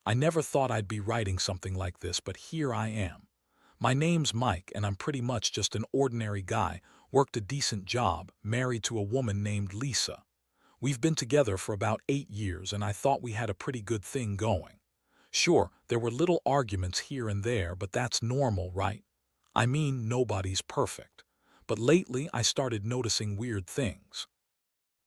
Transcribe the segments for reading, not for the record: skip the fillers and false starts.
I never thought I'd be writing something like this, but here I am. My name's Mike, and I'm pretty much just an ordinary guy, worked a decent job, married to a woman named Lisa. We've been together for about 8 years, and I thought we had a pretty good thing going. Sure, there were little arguments here and there, but that's normal, right? I mean, nobody's perfect. But lately, I started noticing weird things.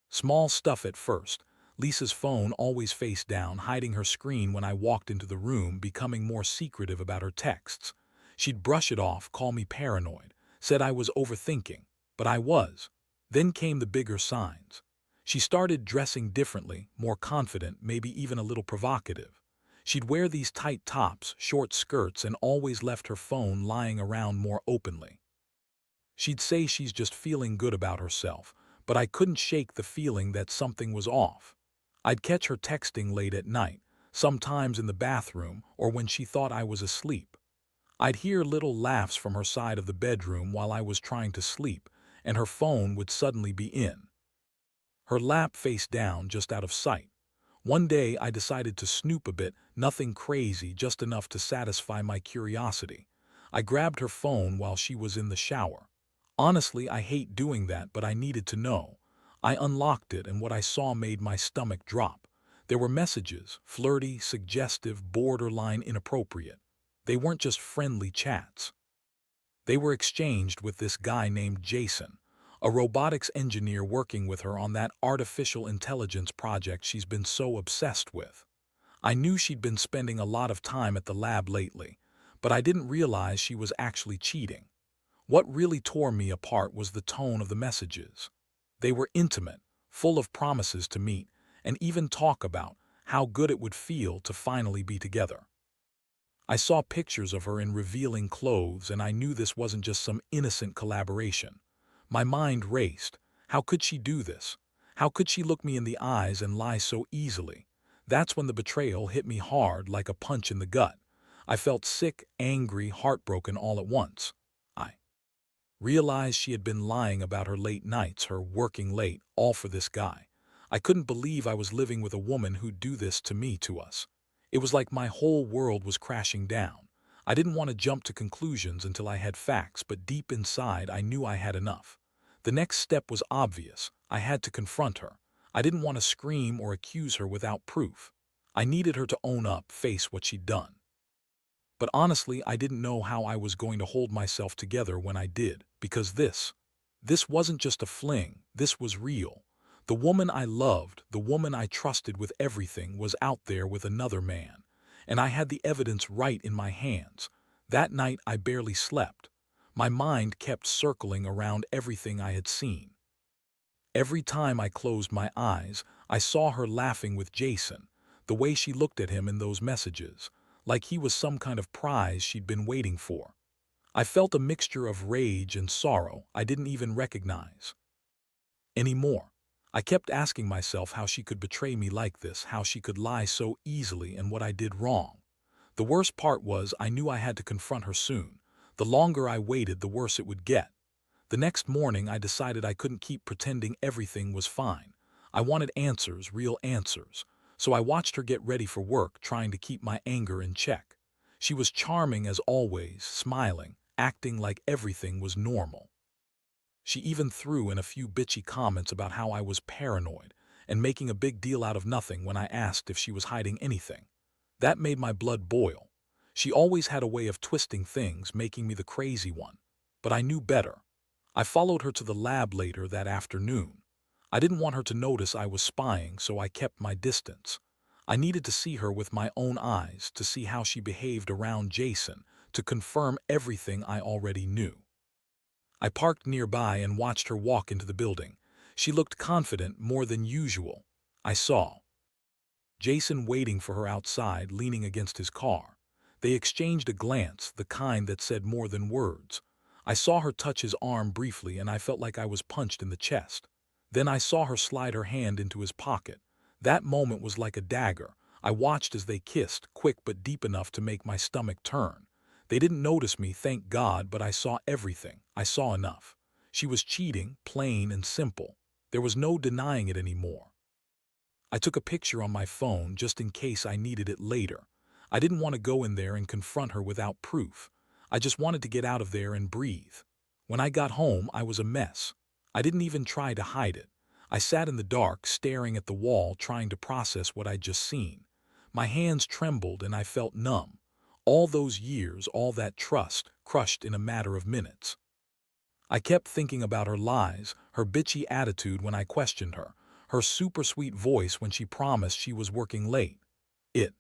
Small stuff at first. Lisa's phone always face down, hiding her screen when I walked into the room, becoming more secretive about her texts. She'd brush it off, call me paranoid, said I was overthinking, but I was. Then came the bigger signs. She started dressing differently, more confident, maybe even a little provocative. She'd wear these tight tops, short skirts, and always left her phone lying around more openly. She'd say she's just feeling good about herself, but I couldn't shake the feeling that something was off. I'd catch her texting late at night, sometimes in the bathroom or when she thought I was asleep. I'd hear little laughs from her side of the bedroom while I was trying to sleep, and her phone would suddenly be in her lap face down, just out of sight. One day I decided to snoop a bit, nothing crazy, just enough to satisfy my curiosity. I grabbed her phone while she was in the shower. Honestly, I hate doing that, but I needed to know. I unlocked it, and what I saw made my stomach drop. There were messages, flirty, suggestive, borderline inappropriate. They weren't just friendly chats. They were exchanged with this guy named Jason, a robotics engineer working with her on that artificial intelligence project she's been so obsessed with. I knew she'd been spending a lot of time at the lab lately, but I didn't realize she was actually cheating. What really tore me apart was the tone of the messages. They were intimate, full of promises to meet, and even talk about how good it would feel to finally be together. I saw pictures of her in revealing clothes, and I knew this wasn't just some innocent collaboration. My mind raced. How could she do this? How could she look me in the eyes and lie so easily? That's when the betrayal hit me hard, like a punch in the gut. I felt sick, angry, heartbroken all at once. I realized she had been lying about her late nights, her working late, all for this guy. I couldn't believe I was living with a woman who'd do this to me, to us. It was like my whole world was crashing down. I didn't want to jump to conclusions until I had facts, but deep inside I knew I had enough. The next step was obvious. I had to confront her. I didn't want to scream or accuse her without proof. I needed her to own up, face what she'd done. But honestly, I didn't know how I was going to hold myself together when I did, because this wasn't just a fling, this was real. The woman I loved, the woman I trusted with everything, was out there with another man, and I had the evidence right in my hands. That night I barely slept. My mind kept circling around everything I had seen. Every time I closed my eyes, I saw her laughing with Jason, the way she looked at him in those messages, like he was some kind of prize she'd been waiting for. I felt a mixture of rage and sorrow I didn't even recognize anymore. I kept asking myself how she could betray me like this, how she could lie so easily, and what I did wrong. The worst part was I knew I had to confront her soon. The longer I waited, the worse it would get. The next morning, I decided I couldn't keep pretending everything was fine. I wanted answers, real answers. So I watched her get ready for work, trying to keep my anger in check. She was charming as always, smiling, acting like everything was normal. She even threw in a few bitchy comments about how I was paranoid and making a big deal out of nothing when I asked if she was hiding anything. That made my blood boil. She always had a way of twisting things, making me the crazy one. But I knew better. I followed her to the lab later that afternoon. I didn't want her to notice I was spying, so I kept my distance. I needed to see her with my own eyes, to see how she behaved around Jason, to confirm everything I already knew. I parked nearby and watched her walk into the building. She looked confident, more than usual. I saw Jason waiting for her outside, leaning against his car. They exchanged a glance, the kind that said more than words. I saw her touch his arm briefly, and I felt like I was punched in the chest. Then I saw her slide her hand into his pocket. That moment was like a dagger. I watched as they kissed, quick but deep enough to make my stomach turn. They didn't notice me, thank God, but I saw everything. I saw enough. She was cheating, plain and simple. There was no denying it anymore. I took a picture on my phone just in case I needed it later. I didn't want to go in there and confront her without proof. I just wanted to get out of there and breathe. When I got home, I was a mess. I didn't even try to hide it. I sat in the dark, staring at the wall, trying to process what I'd just seen. My hands trembled and I felt numb. All those years, all that trust, crushed in a matter of minutes. I kept thinking about her lies, her bitchy attitude when I questioned her, her super sweet voice when she promised she was working late. It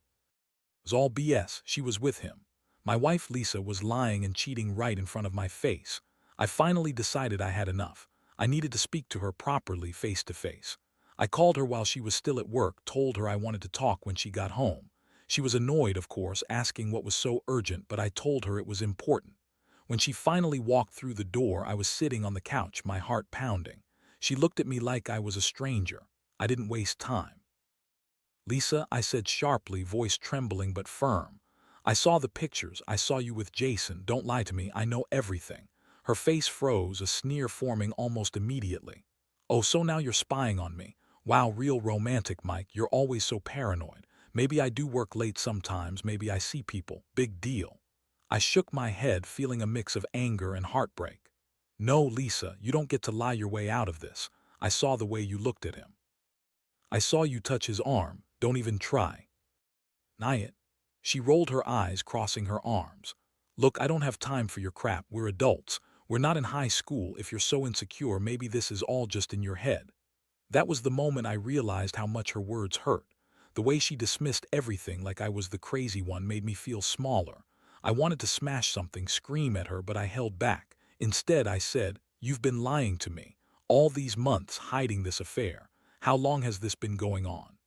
was all BS. She was with him. My wife Lisa was lying and cheating right in front of my face. I finally decided I had enough. I needed to speak to her properly, face to face. I called her while she was still at work, told her I wanted to talk when she got home. She was annoyed, of course, asking what was so urgent, but I told her it was important. When she finally walked through the door, I was sitting on the couch, my heart pounding. She looked at me like I was a stranger. I didn't waste time. "Lisa," I said sharply, voice trembling but firm. "I saw the pictures. I saw you with Jason. Don't lie to me. I know everything." Her face froze, a sneer forming almost immediately. "Oh, so now you're spying on me. Wow, real romantic, Mike. You're always so paranoid. Maybe I do work late sometimes. Maybe I see people. Big deal." I shook my head, feeling a mix of anger and heartbreak. "No, Lisa, you don't get to lie your way out of this. I saw the way you looked at him. I saw you touch his arm. Don't even try." "Deny it." She rolled her eyes, crossing her arms. "Look, I don't have time for your crap. We're adults. We're not in high school. If you're so insecure, maybe this is all just in your head." That was the moment I realized how much her words hurt. The way she dismissed everything like I was the crazy one made me feel smaller. I wanted to smash something, scream at her, but I held back. Instead, I said, "You've been lying to me. All these months, hiding this affair. How long has this been going on?"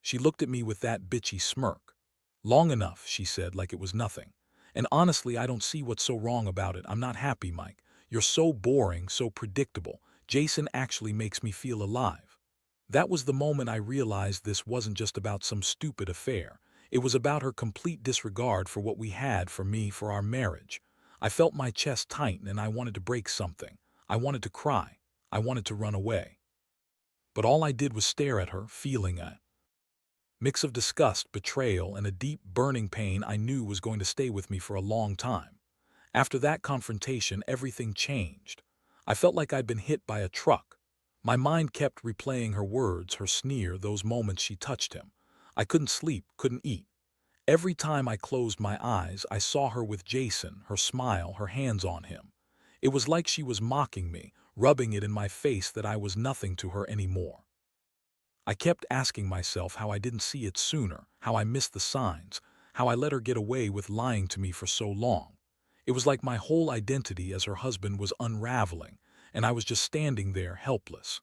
She looked at me with that bitchy smirk. "Long enough," she said, like it was nothing. "And honestly, I don't see what's so wrong about it. I'm not happy, Mike. You're so boring, so predictable. Jason actually makes me feel alive." That was the moment I realized this wasn't just about some stupid affair. It was about her complete disregard for what we had, for me, for our marriage. I felt my chest tighten and I wanted to break something. I wanted to cry. I wanted to run away. But all I did was stare at her, feeling a mix of disgust, betrayal, and a deep, burning pain I knew was going to stay with me for a long time. After that confrontation, everything changed. I felt like I'd been hit by a truck. My mind kept replaying her words, her sneer, those moments she touched him. I couldn't sleep, couldn't eat. Every time I closed my eyes, I saw her with Jason, her smile, her hands on him. It was like she was mocking me, rubbing it in my face that I was nothing to her anymore. I kept asking myself how I didn't see it sooner, how I missed the signs, how I let her get away with lying to me for so long. It was like my whole identity as her husband was unraveling, and I was just standing there helpless.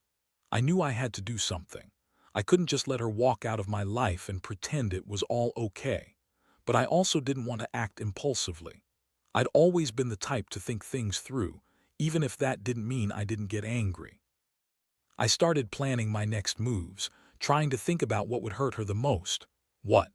I knew I had to do something. I couldn't just let her walk out of my life and pretend it was all okay. But I also didn't want to act impulsively. I'd always been the type to think things through, even if that didn't mean I didn't get angry. I started planning my next moves, trying to think about what would hurt her the most. What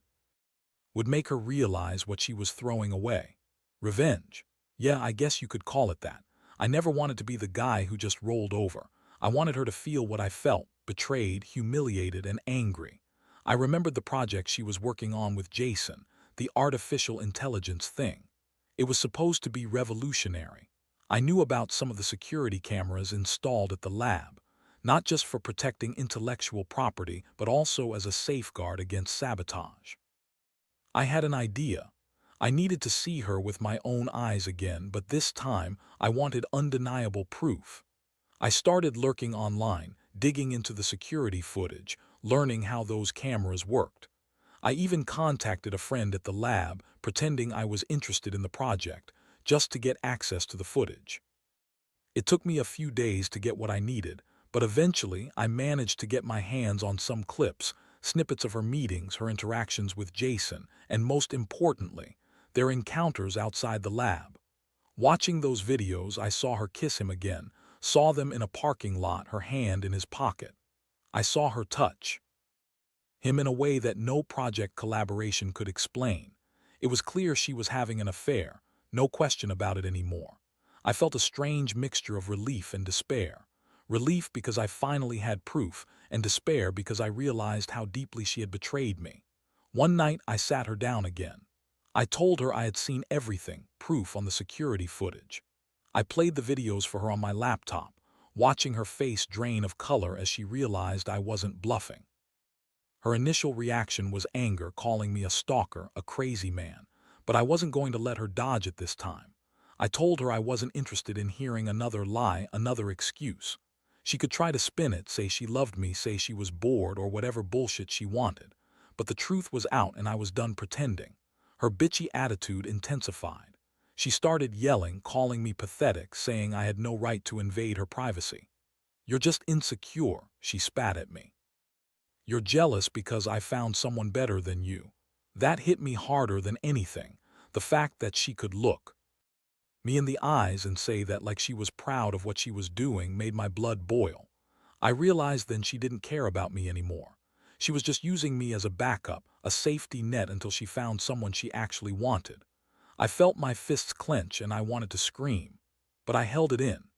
would make her realize what she was throwing away? Revenge. Yeah, I guess you could call it that. I never wanted to be the guy who just rolled over. I wanted her to feel what I felt, betrayed, humiliated, and angry. I remembered the project she was working on with Jason, the artificial intelligence thing. It was supposed to be revolutionary. I knew about some of the security cameras installed at the lab, not just for protecting intellectual property, but also as a safeguard against sabotage. I had an idea. I needed to see her with my own eyes again, but this time I wanted undeniable proof. I started lurking online, digging into the security footage, learning how those cameras worked. I even contacted a friend at the lab, pretending I was interested in the project, just to get access to the footage. It took me a few days to get what I needed, but eventually I managed to get my hands on some clips, snippets of her meetings, her interactions with Jason, and most importantly, their encounters outside the lab. Watching those videos, I saw her kiss him again, saw them in a parking lot, her hand in his pocket. I saw her touch him in a way that no project collaboration could explain. It was clear she was having an affair, no question about it anymore. I felt a strange mixture of relief and despair. Relief because I finally had proof, and despair because I realized how deeply she had betrayed me. One night I sat her down again. I told her I had seen everything, proof on the security footage. I played the videos for her on my laptop, watching her face drain of color as she realized I wasn't bluffing. Her initial reaction was anger, calling me a stalker, a crazy man, but I wasn't going to let her dodge it this time. I told her I wasn't interested in hearing another lie, another excuse. She could try to spin it, say she loved me, say she was bored, or whatever bullshit she wanted. But the truth was out and I was done pretending. Her bitchy attitude intensified. She started yelling, calling me pathetic, saying I had no right to invade her privacy. "You're just insecure," she spat at me. "You're jealous because I found someone better than you." That hit me harder than anything. The fact that she could look me in the eyes and say that like she was proud of what she was doing made my blood boil. I realized then she didn't care about me anymore. She was just using me as a backup, a safety net until she found someone she actually wanted. I felt my fists clench and I wanted to scream, but I held it in.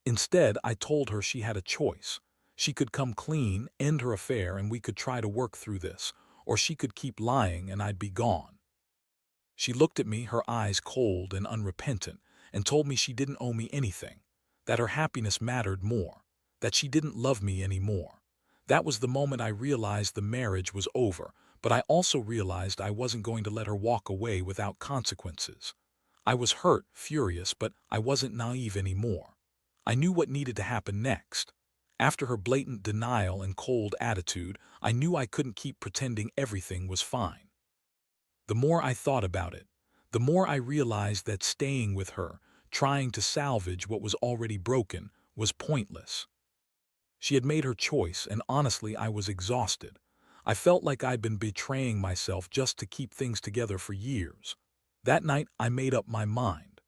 Instead, I told her she had a choice. She could come clean, end her affair, and we could try to work through this, or she could keep lying and I'd be gone. She looked at me, her eyes cold and unrepentant, and told me she didn't owe me anything, that her happiness mattered more, that she didn't love me anymore. That was the moment I realized the marriage was over, but I also realized I wasn't going to let her walk away without consequences. I was hurt, furious, but I wasn't naive anymore. I knew what needed to happen next. After her blatant denial and cold attitude, I knew I couldn't keep pretending everything was fine. The more I thought about it, the more I realized that staying with her, trying to salvage what was already broken, was pointless. She had made her choice, and honestly, I was exhausted. I felt like I'd been betraying myself just to keep things together for years. That night, I made up my mind.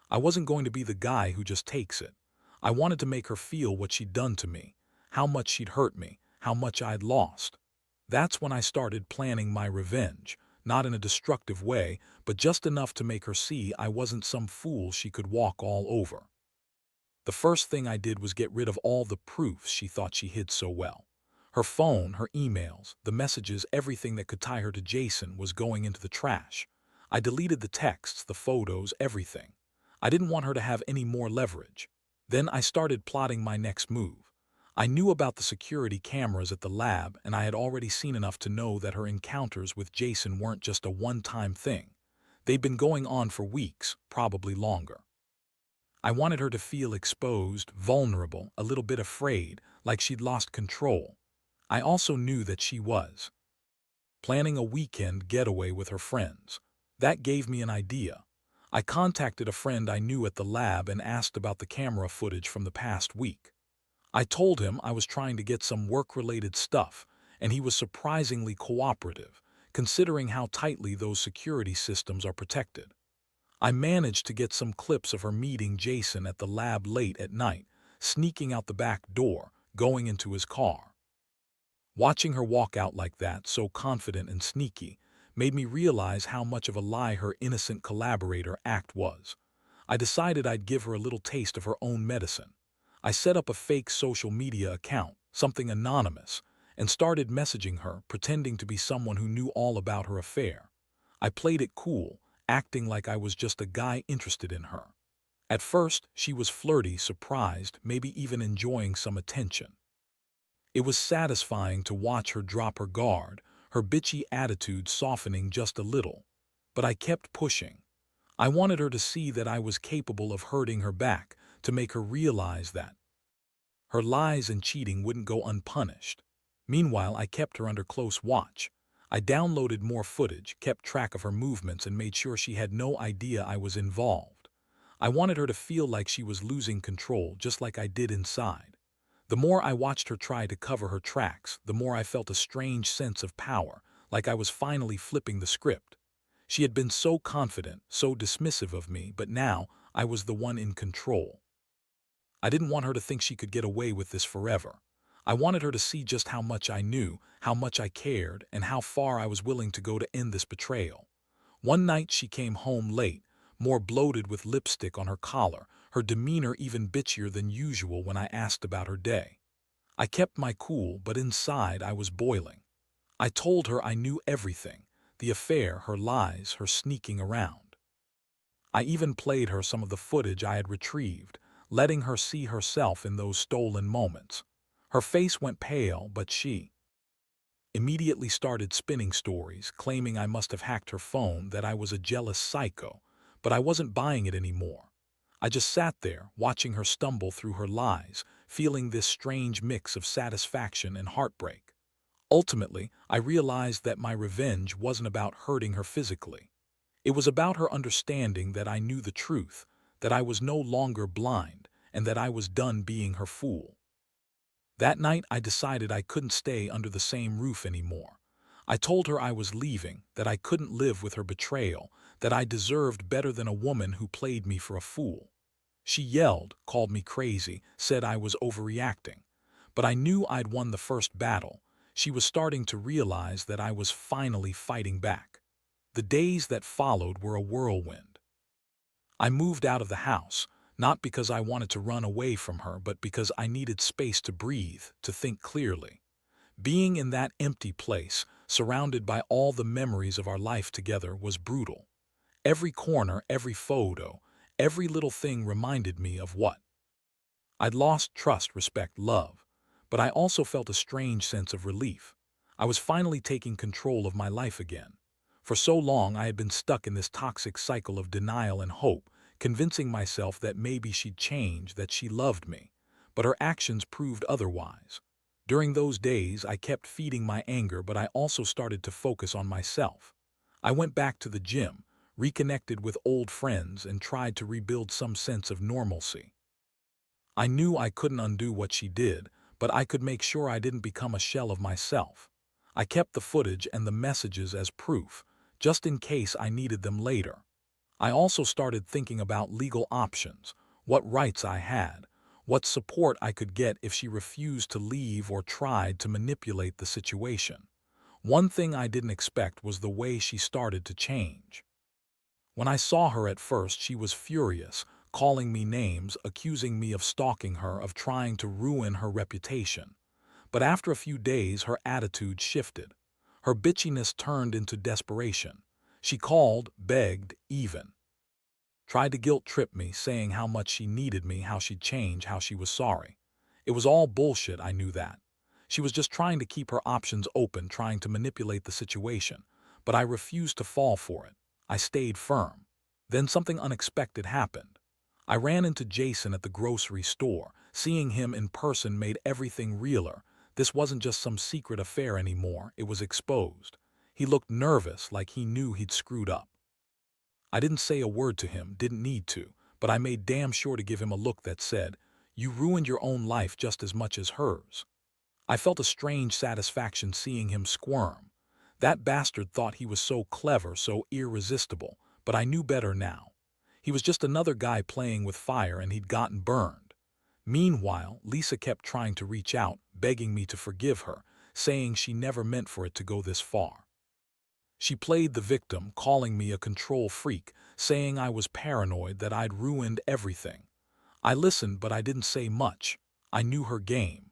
I wasn't going to be the guy who just takes it. I wanted to make her feel what she'd done to me, how much she'd hurt me, how much I'd lost. That's when I started planning my revenge, not in a destructive way, but just enough to make her see I wasn't some fool she could walk all over. The first thing I did was get rid of all the proofs she thought she hid so well. Her phone, her emails, the messages, everything that could tie her to Jason was going into the trash. I deleted the texts, the photos, everything. I didn't want her to have any more leverage. Then I started plotting my next move. I knew about the security cameras at the lab, and I had already seen enough to know that her encounters with Jason weren't just a one-time thing. They'd been going on for weeks, probably longer. I wanted her to feel exposed, vulnerable, a little bit afraid, like she'd lost control. I also knew that she was planning a weekend getaway with her friends. That gave me an idea. I contacted a friend I knew at the lab and asked about the camera footage from the past week. I told him I was trying to get some work-related stuff, and he was surprisingly cooperative, considering how tightly those security systems are protected. I managed to get some clips of her meeting Jason at the lab late at night, sneaking out the back door, going into his car. Watching her walk out like that, so confident and sneaky, made me realize how much of a lie her innocent collaborator act was. I decided I'd give her a little taste of her own medicine. I set up a fake social media account, something anonymous, and started messaging her, pretending to be someone who knew all about her affair. I played it cool, acting like I was just a guy interested in her. At first, she was flirty, surprised, maybe even enjoying some attention. It was satisfying to watch her drop her guard, her bitchy attitude softening just a little. But I kept pushing. I wanted her to see that I was capable of hurting her back, to make her realize that her lies and cheating wouldn't go unpunished. Meanwhile, I kept her under close watch. I downloaded more footage, kept track of her movements, and made sure she had no idea I was involved. I wanted her to feel like she was losing control, just like I did inside. The more I watched her try to cover her tracks, the more I felt a strange sense of power, like I was finally flipping the script. She had been so confident, so dismissive of me, but now I was the one in control. I didn't want her to think she could get away with this forever. I wanted her to see just how much I knew, how much I cared, and how far I was willing to go to end this betrayal. One night she came home late, more bloated with lipstick on her collar, her demeanor even bitchier than usual when I asked about her day. I kept my cool, but inside I was boiling. I told her I knew everything, the affair, her lies, her sneaking around. I even played her some of the footage I had retrieved, letting her see herself in those stolen moments. Her face went pale, but she immediately started spinning stories, claiming I must have hacked her phone, that I was a jealous psycho, but I wasn't buying it anymore. I just sat there, watching her stumble through her lies, feeling this strange mix of satisfaction and heartbreak. Ultimately, I realized that my revenge wasn't about hurting her physically. It was about her understanding that I knew the truth, that I was no longer blind, and that I was done being her fool. That night, I decided I couldn't stay under the same roof anymore. I told her I was leaving, that I couldn't live with her betrayal, that I deserved better than a woman who played me for a fool. She yelled, called me crazy, said I was overreacting. But I knew I'd won the first battle. She was starting to realize that I was finally fighting back. The days that followed were a whirlwind. I moved out of the house, not because I wanted to run away from her, but because I needed space to breathe, to think clearly. Being in that empty place, surrounded by all the memories of our life together, was brutal. Every corner, every photo, every little thing reminded me of what I'd lost: trust, respect, love. But I also felt a strange sense of relief. I was finally taking control of my life again. For so long I had been stuck in this toxic cycle of denial and hope, convincing myself that maybe she'd change, that she loved me. But her actions proved otherwise. During those days, I kept feeding my anger, but I also started to focus on myself. I went back to the gym, reconnected with old friends, and tried to rebuild some sense of normalcy. I knew I couldn't undo what she did, but I could make sure I didn't become a shell of myself. I kept the footage and the messages as proof, just in case I needed them later. I also started thinking about legal options, what rights I had, what support I could get if she refused to leave or tried to manipulate the situation. One thing I didn't expect was the way she started to change. When I saw her at first, she was furious, calling me names, accusing me of stalking her, of trying to ruin her reputation. But after a few days, her attitude shifted. Her bitchiness turned into desperation. She called, begged, even tried to guilt-trip me, saying how much she needed me, how she'd change, how she was sorry. It was all bullshit, I knew that. She was just trying to keep her options open, trying to manipulate the situation. But I refused to fall for it. I stayed firm. Then something unexpected happened. I ran into Jason at the grocery store. Seeing him in person made everything realer. This wasn't just some secret affair anymore, it was exposed. He looked nervous, like he knew he'd screwed up. I didn't say a word to him, didn't need to, but I made damn sure to give him a look that said, "You ruined your own life just as much as hers." I felt a strange satisfaction seeing him squirm. That bastard thought he was so clever, so irresistible, but I knew better now. He was just another guy playing with fire, and he'd gotten burned. Meanwhile, Lisa kept trying to reach out, begging me to forgive her, saying she never meant for it to go this far. She played the victim, calling me a control freak, saying I was paranoid, that I'd ruined everything. I listened, but I didn't say much. I knew her game.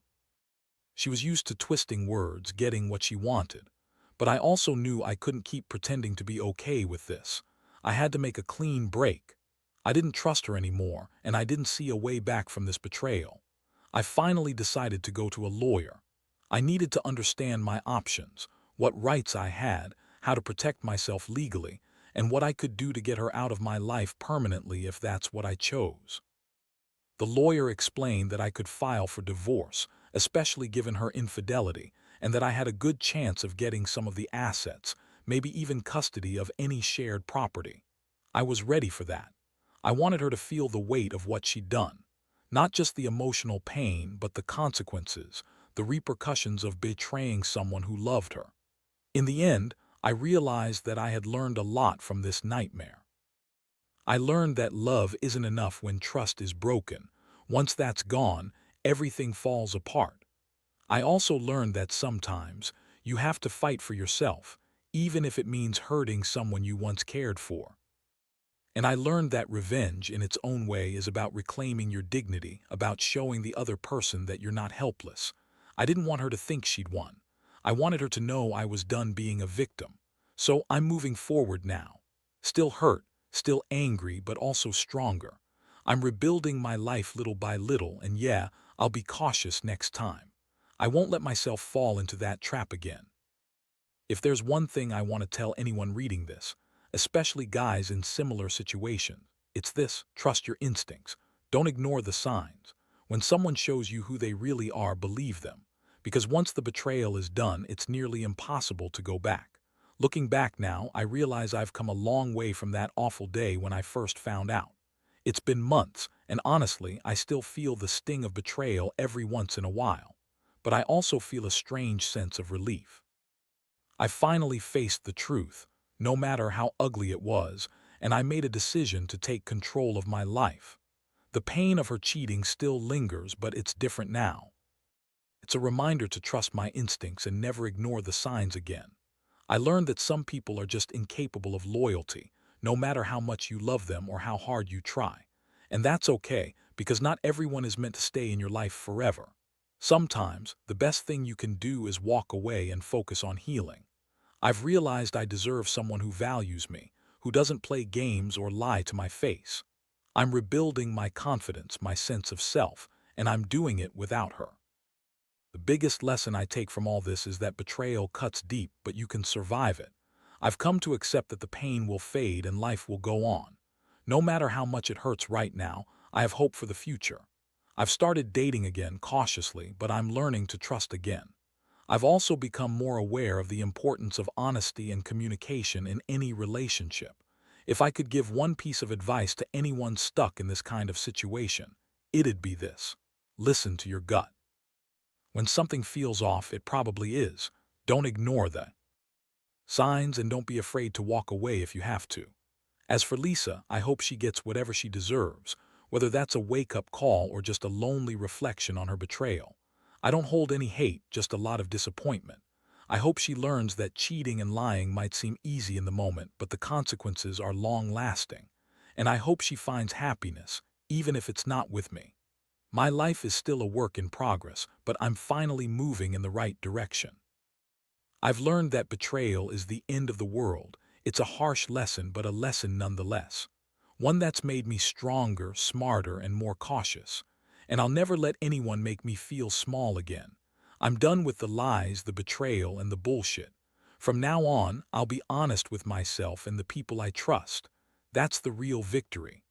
She was used to twisting words, getting what she wanted. But I also knew I couldn't keep pretending to be okay with this. I had to make a clean break. I didn't trust her anymore, and I didn't see a way back from this betrayal. I finally decided to go to a lawyer. I needed to understand my options, what rights I had, how to protect myself legally, and what I could do to get her out of my life permanently if that's what I chose. The lawyer explained that I could file for divorce, especially given her infidelity, and that I had a good chance of getting some of the assets, maybe even custody of any shared property. I was ready for that. I wanted her to feel the weight of what she'd done. Not just the emotional pain, but the consequences, the repercussions of betraying someone who loved her. In the end, I realized that I had learned a lot from this nightmare. I learned that love isn't enough when trust is broken. Once that's gone, everything falls apart. I also learned that sometimes you have to fight for yourself, even if it means hurting someone you once cared for. And I learned that revenge, in its own way, is about reclaiming your dignity, about showing the other person that you're not helpless. I didn't want her to think she'd won. I wanted her to know I was done being a victim. So I'm moving forward now. Still hurt, still angry, but also stronger. I'm rebuilding my life little by little, and yeah, I'll be cautious next time. I won't let myself fall into that trap again. If there's one thing I want to tell anyone reading this, especially guys in similar situations, it's this: trust your instincts. Don't ignore the signs. When someone shows you who they really are, believe them. Because once the betrayal is done, it's nearly impossible to go back. Looking back now, I realize I've come a long way from that awful day when I first found out. It's been months, and honestly, I still feel the sting of betrayal every once in a while. But I also feel a strange sense of relief. I finally faced the truth, no matter how ugly it was, and I made a decision to take control of my life. The pain of her cheating still lingers, but it's different now. It's a reminder to trust my instincts and never ignore the signs again. I learned that some people are just incapable of loyalty, no matter how much you love them or how hard you try. And that's okay, because not everyone is meant to stay in your life forever. Sometimes, the best thing you can do is walk away and focus on healing. I've realized I deserve someone who values me, who doesn't play games or lie to my face. I'm rebuilding my confidence, my sense of self, and I'm doing it without her. The biggest lesson I take from all this is that betrayal cuts deep, but you can survive it. I've come to accept that the pain will fade and life will go on. No matter how much it hurts right now, I have hope for the future. I've started dating again cautiously, but I'm learning to trust again. I've also become more aware of the importance of honesty and communication in any relationship. If I could give one piece of advice to anyone stuck in this kind of situation, it'd be this: listen to your gut. When something feels off, it probably is. Don't ignore the signs and don't be afraid to walk away if you have to. As for Lisa, I hope she gets whatever she deserves, whether that's a wake-up call or just a lonely reflection on her betrayal. I don't hold any hate, just a lot of disappointment. I hope she learns that cheating and lying might seem easy in the moment, but the consequences are long-lasting. And I hope she finds happiness, even if it's not with me. My life is still a work in progress, but I'm finally moving in the right direction. I've learned that betrayal is the end of the world. It's a harsh lesson, but a lesson nonetheless. One that's made me stronger, smarter, and more cautious. And I'll never let anyone make me feel small again. I'm done with the lies, the betrayal, and the bullshit. From now on, I'll be honest with myself and the people I trust. That's the real victory.